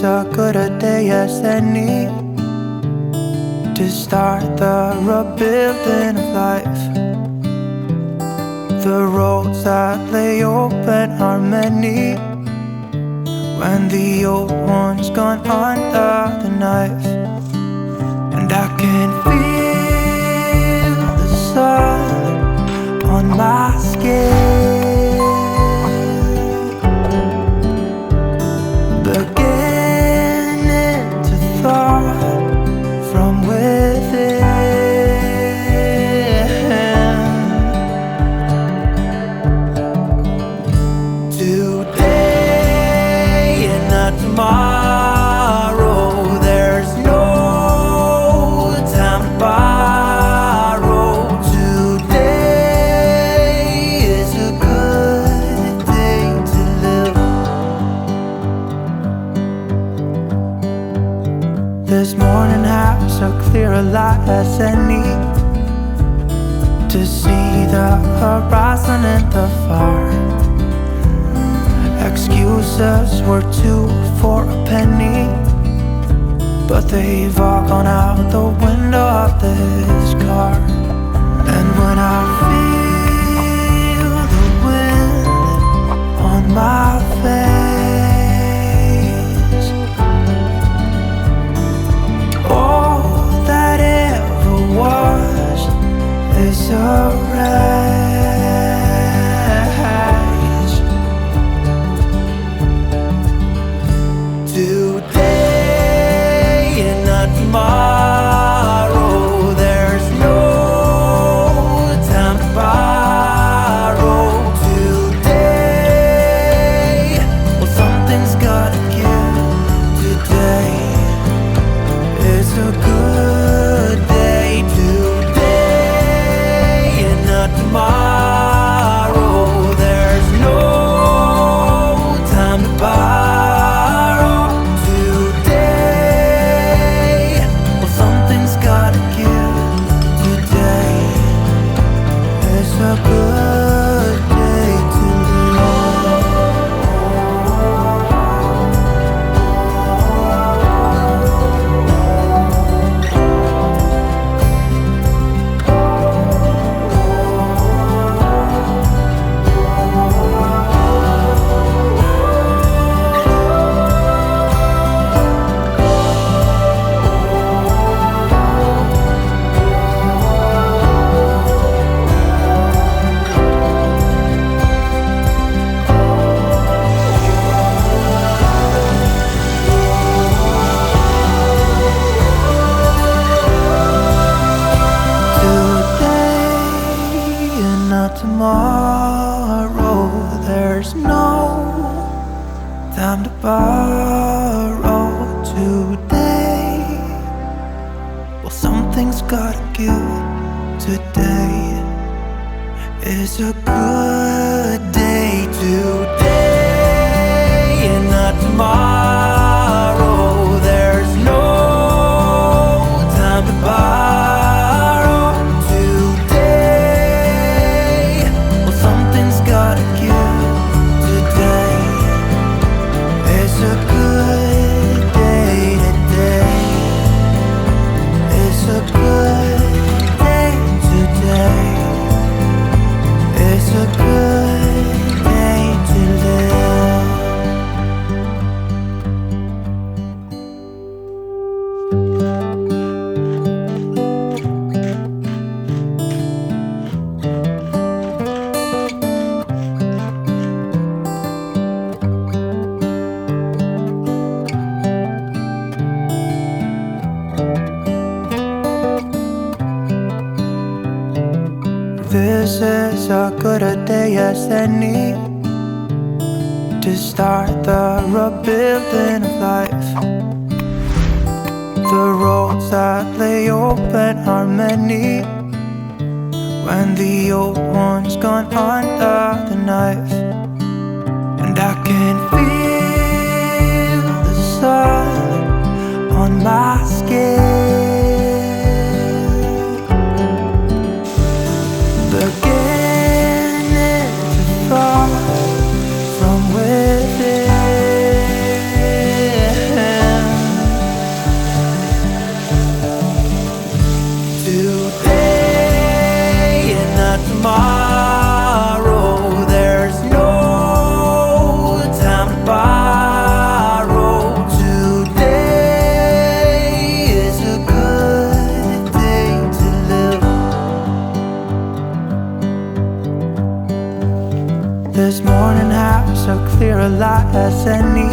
as good a day as any to start the rebuilding of life. The roads that lay open are many when the old one's gone under the knife. And I can feel the sun on my skin, beginning to thaw from within. Today and not tomorrow, there's no time to borrow. Today is a good day to live. This morning has a clearer light as any to see the horizon in the far. Excuses were 2 for a penny, but they've all gone out the window of this car. And when I feel the wind on my face, all that ever was is a race. Today and not tomorrow, there's no time to borrow. Today, well, something's gotta give. Today is a good day. Today and not tomorrow, there's no time to borrow. Today, well, something's gotta give. Today is a good day to tomorrow, there's no time to borrow. Today, well, something's gotta give. Today is a good day. Today and not tomorrow, there's no time to borrow. This is as good a day as any to start the rebuilding of life. The roads that lay open are many when the old one's gone under the knife. And I can feel the sun on my skin, beginning to thaw from within. This morning has a clearer light as any,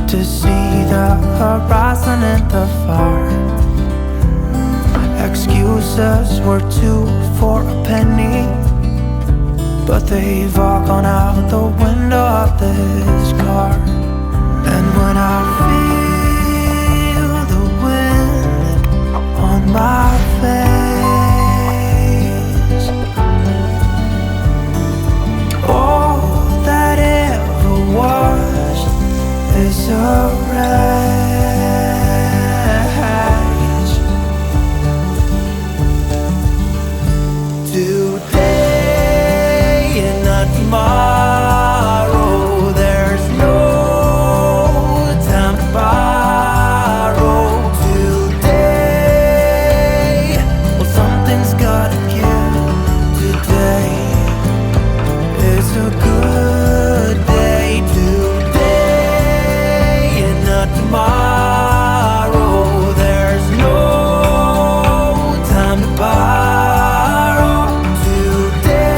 to see the horizon in the far. Excuses were 2 for a penny, but they've all gone out the window of this car. And when I feel the wind on my face, all that ever was is a rage. Today and not tomorrow, there's no time to borrow. Today, well, something's gotta give. Today is a good day. Today and not tomorrow, there's no time to borrow. Today,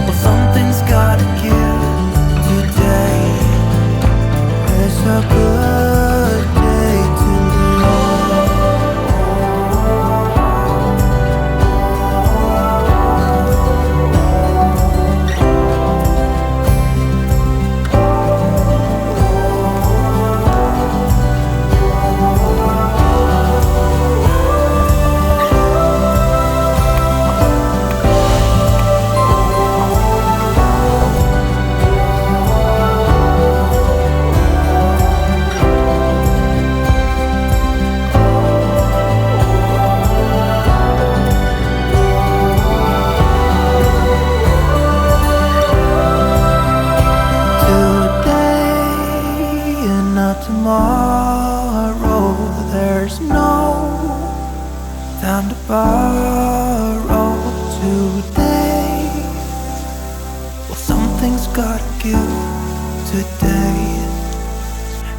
well, something's gotta give. Today is a good day to tomorrow, there's no time to borrow. Today, well, something's gotta give. Today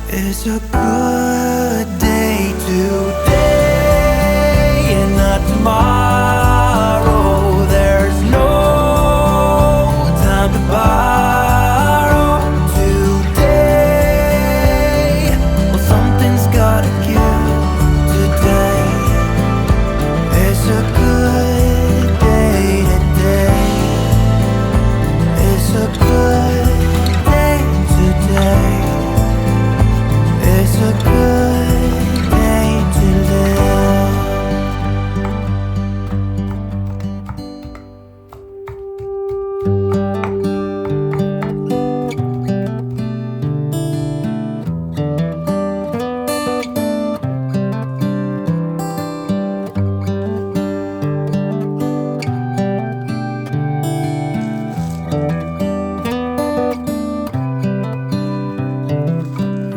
is a good day. Today and not tomorrow, there's no time to borrow. Gotta give. Today is a good day. Today is a good day. Today is a good day to live.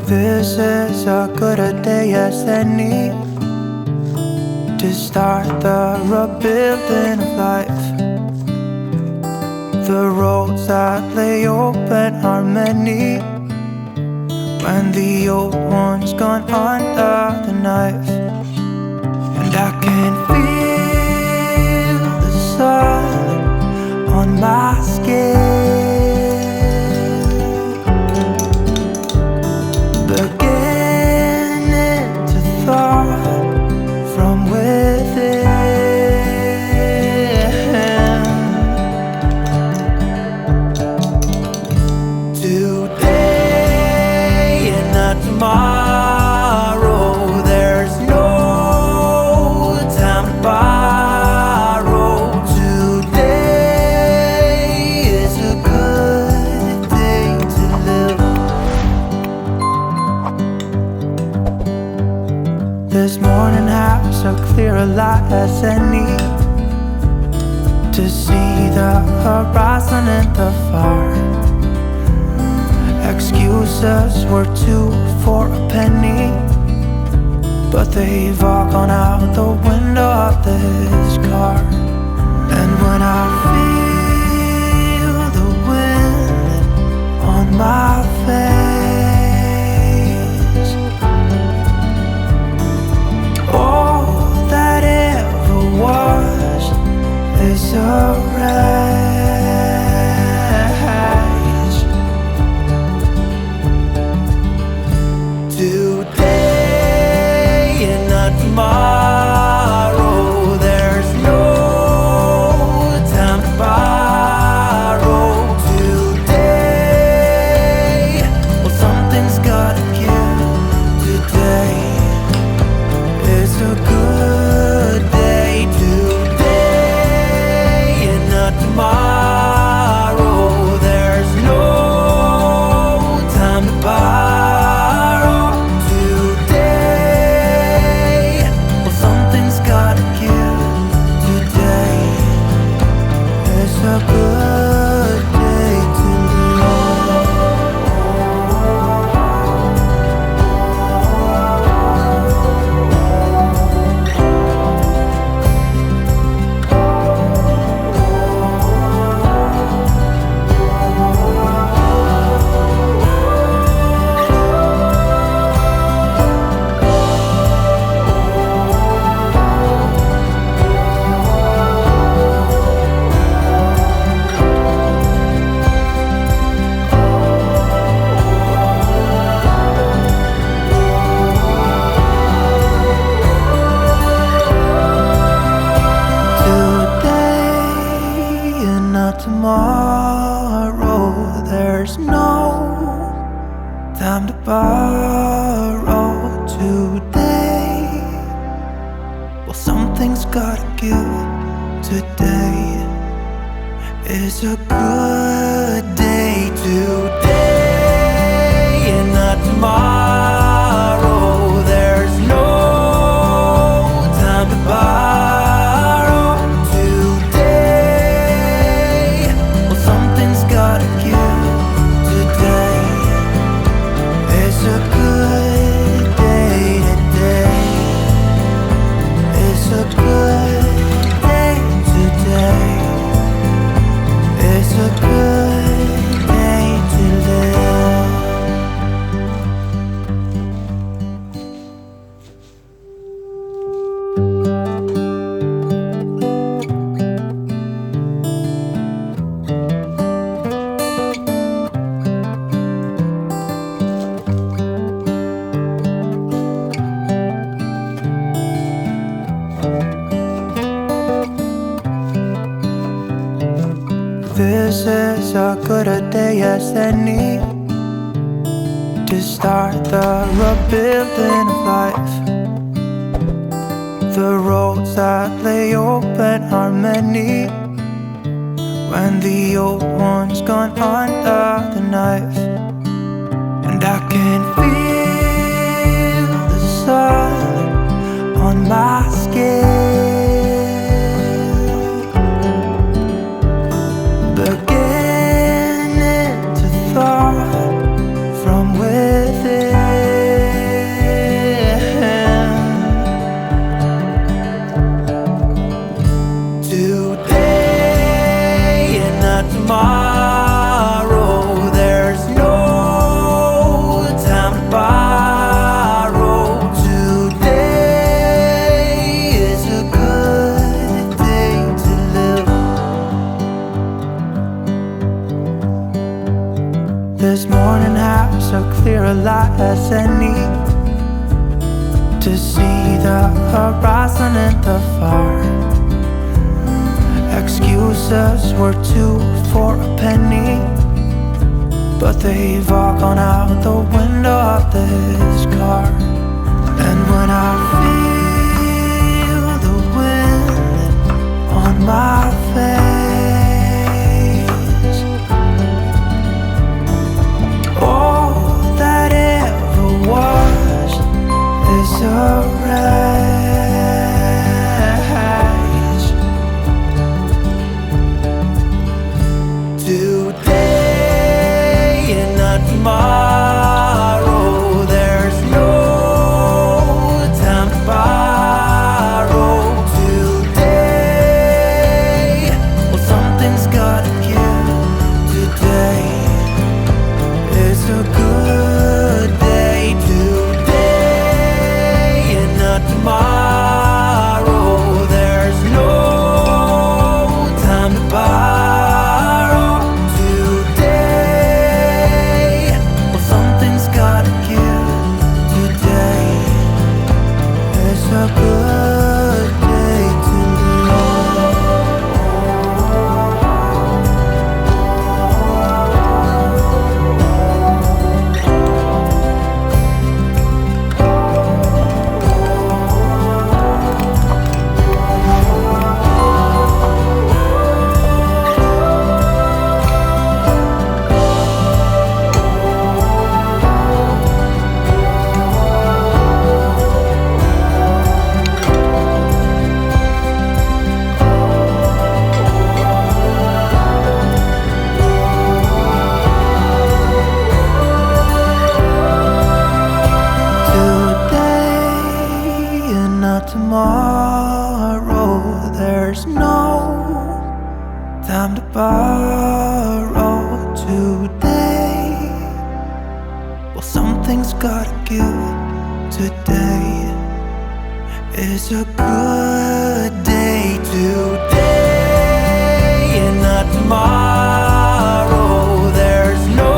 This is as good a day as any to start the rebuilding of life. The roads that lay open are many when the old one's gone under the knife. And I can feel the sun on my skin, beginning to thaw from within. Today and not tomorrow, there's no time to borrow. Today is a good day to live. This morning has a clearer light as any to see the horizon in the far. Excuses were 2 for a penny, but they've all gone out the window of this car. And when I feel the wind on my face, all that ever was is a wreck. tomorrow. There's no time to borrow today. Well, something's gotta give. Today is a good day. Today and not tomorrow. There's no time to borrow today. Well, something's gotta give. Today is a good day. Today is a good day. Today is a good day to live. This is as good a day as any to start the rebuilding of life. The roads that lay open are many when the old one's gone under the knife. And I can feel the sun on my skin, beginning to thaw from within. Today and not tomorrow. There's no time to borrow. Today is a good day to live. This morning has a clearer light as any to see the horizon and the far. Excuses were two for a penny, but they've all gone out the window of this car. And when I feel the wind on my face, all that ever was is a race. Today and not tomorrow. There's no time to borrow today. Well, something's gotta give. Today is a good day. Today and not tomorrow. There's no time to borrow today. Well, something's gotta give. Today is a good day to today and not tomorrow. There's no time to borrow today. Well, something's gotta give. Today is a good day. Today and not tomorrow. There's no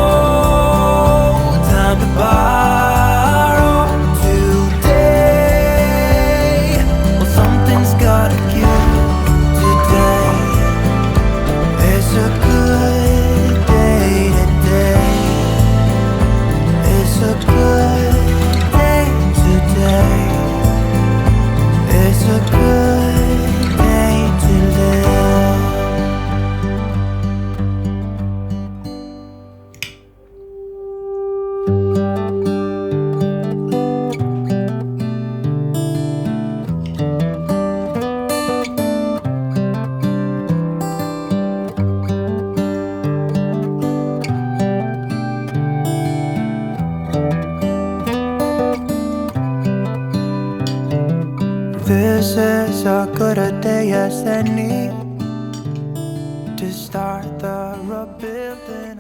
time to borrow today. Well, something's gotta give. Today is a as any to start the rebuilding.